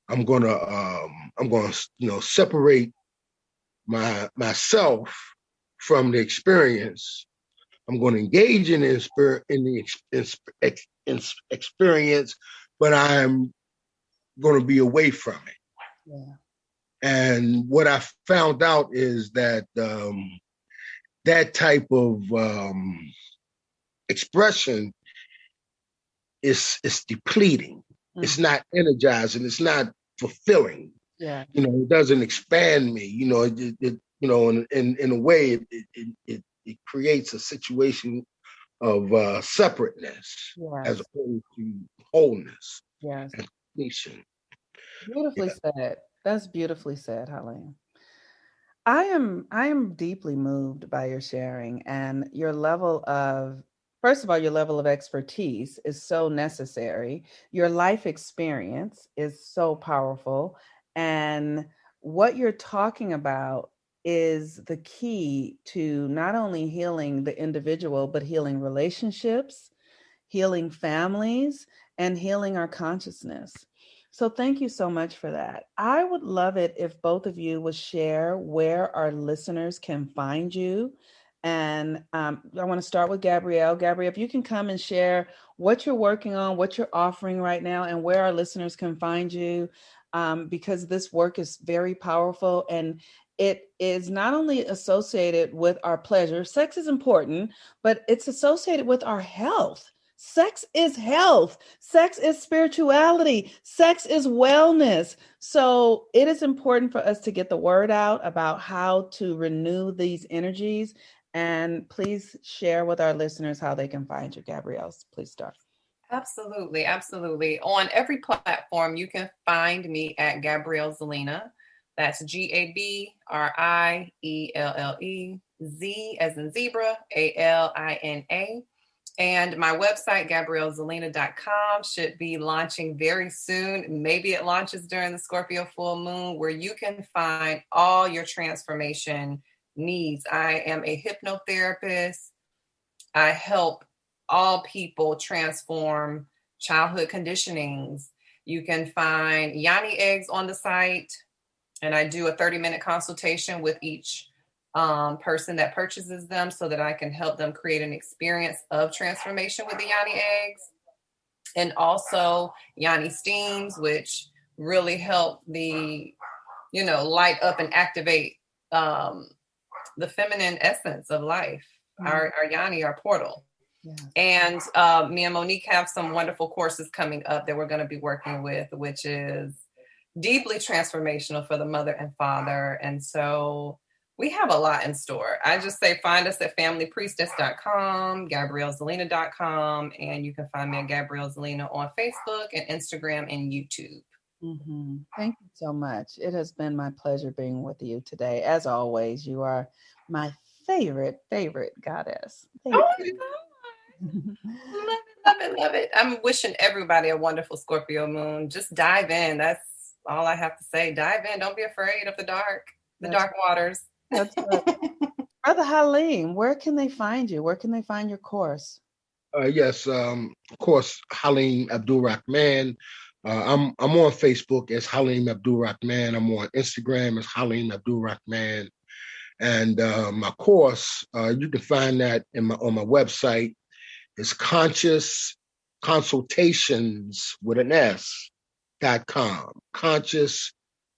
I'm gonna separate myself from the experience. I'm going to engage in the experience, but I'm going to be away from it. Yeah. And what I found out is that that type of expression is depleting. Mm. It's not energizing. It's not fulfilling. Yeah. It doesn't expand me. In a way, it creates a situation of separateness as Yes. opposed to wholeness Yes. and completion. Beautifully said. That's beautifully said, Haleem. I am deeply moved by your sharing and your level of, first of all, your level of expertise is so necessary. Your life experience is so powerful. And what you're talking about is the key to not only healing the individual, but healing relationships, healing families, and healing our consciousness. So, thank you so much for that. I would love it if both of you would share where our listeners can find you. And I want to start with Gabrielle. Gabrielle, if you can come and share what you're working on, what you're offering right now, and where our listeners can find you, because this work is very powerful and it is not only associated with our pleasure, sex is important, but it's associated with our health. Sex is health. Sex is spirituality. Sex is wellness. So it is important for us to get the word out about how to renew these energies. And please share with our listeners how they can find you. Gabrielle, please start. Absolutely, absolutely. On every platform, you can find me at Gabrielle Zalina. That's GABRIELLE, Z as in zebra, ALINA. And my website, GabrielleZalina.com, should be launching very soon. Maybe it launches during the Scorpio full moon, where you can find all your transformation needs. I am a hypnotherapist. I help all people transform childhood conditionings. You can find Yanni eggs on the site, and I do a 30-minute consultation with each person that purchases them so that I can help them create an experience of transformation with the Yanni eggs. And also Yanni steams, which really help the, light up and activate the feminine essence of life. Mm-hmm. Our Yanni, our portal. Yeah. And me and Monique have some wonderful courses coming up that we're going to be working with, which is deeply transformational for the mother and father. And so we have a lot in store. I just say find us at familypriestess.com, GabrielleZalina.com, and you can find me at Gabrielle Zalina on Facebook and Instagram and YouTube. Mm-hmm. Thank you so much. It has been my pleasure being with you today. As always, you are my favorite goddess. Thank you. Love it. I'm wishing everybody a wonderful Scorpio moon. Just dive in. That's all I have to say. Dive in. Don't be afraid of the dark waters. That's right. Brother Haleem, where can they find you? Where can they find your course? Yes, of course, Haleem Abdul Rahman. I'm on Facebook as Haleem Abdul Rahman. I'm on Instagram as Haleem Abdul Rahman. And my course, you can find that on my website. It's Conscious Consultations with an S.com. Conscious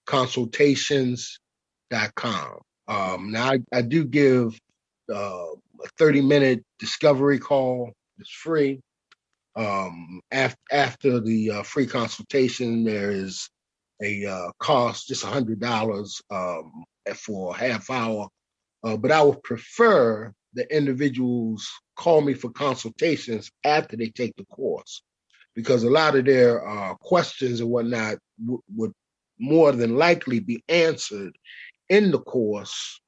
Consultations.com. Now I do give a 30-minute discovery call. It's free. After the free consultation, there is a cost, just $100 for a half hour. But I would prefer the individuals call me for consultations after they take the course, because a lot of their questions and whatnot would more than likely be answered in the course.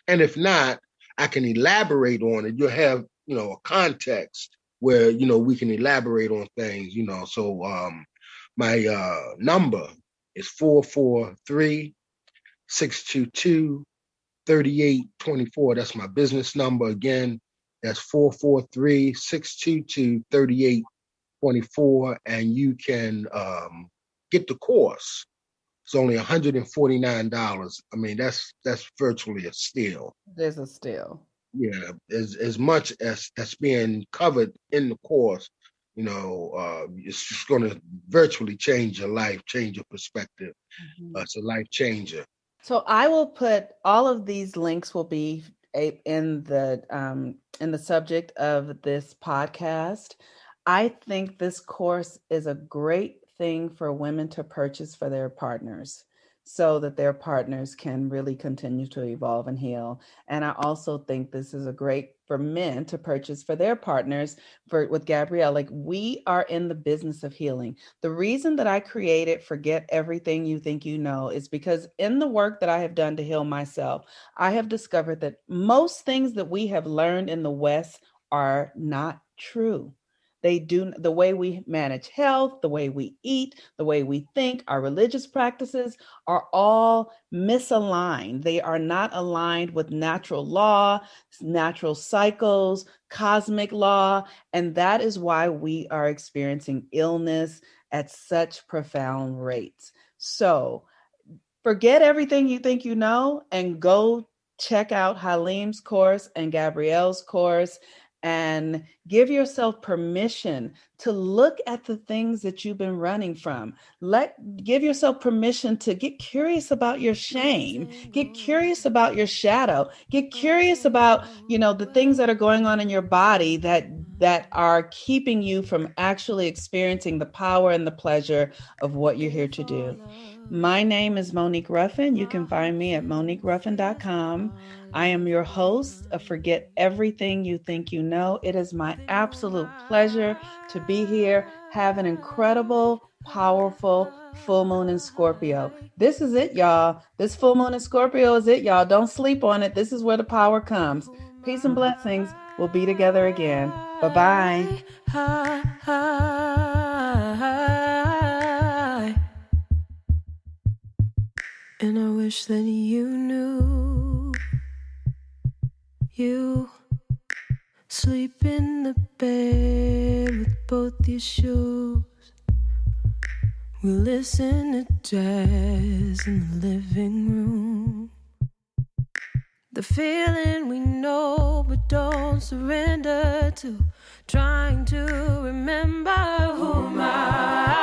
And if not, I can elaborate on it. You'll have, a context where, we can elaborate on things, So my number is 443-622-3824. That's my business number. Again, that's 443-622-3824. And you can get the course. It's only $149. I mean, that's virtually a steal. There's a steal. Yeah, as much as that's being covered in the course, it's just going to virtually change your life, change your perspective. Mm-hmm. It's a life changer. So I will put all of these links will be in the subject of this podcast. I think this course is a great thing for women to purchase for their partners, so that their partners can really continue to evolve and heal. And I also think this is a great for men to purchase for their partners with Gabrielle. Like, we are in the business of healing. The reason that I created Forget Everything You Think You Know is because in the work that I have done to heal myself, I have discovered that most things that we have learned in the West are not true. They do. The way we manage health, the way we eat, the way we think, our religious practices are all misaligned. They are not aligned with natural law, natural cycles, cosmic law. And that is why we are experiencing illness at such profound rates. So forget everything you think you know and go check out Haleem's course and Gabrielle's course. And give yourself permission to look at the things that you've been running from. Give yourself permission to get curious about your shame, get curious about your shadow, get curious about, the things that are going on in your body that are keeping you from actually experiencing the power and the pleasure of what you're here to do. My name is Monique Ruffin. You can find me at MoniqueRuffin.com. I am your host of Forget Everything You Think You Know. It is my absolute pleasure to be here. Have an incredible, powerful full moon in Scorpio. This is it, y'all. This full moon in Scorpio is it, y'all. Don't sleep on it. This is where the power comes. Peace and blessings. We'll be together again. Bye-bye. And I wish that you knew. You sleep in the bed with both your shoes. We listen to jazz in the living room. The feeling we know but don't surrender to. Trying to remember who am I.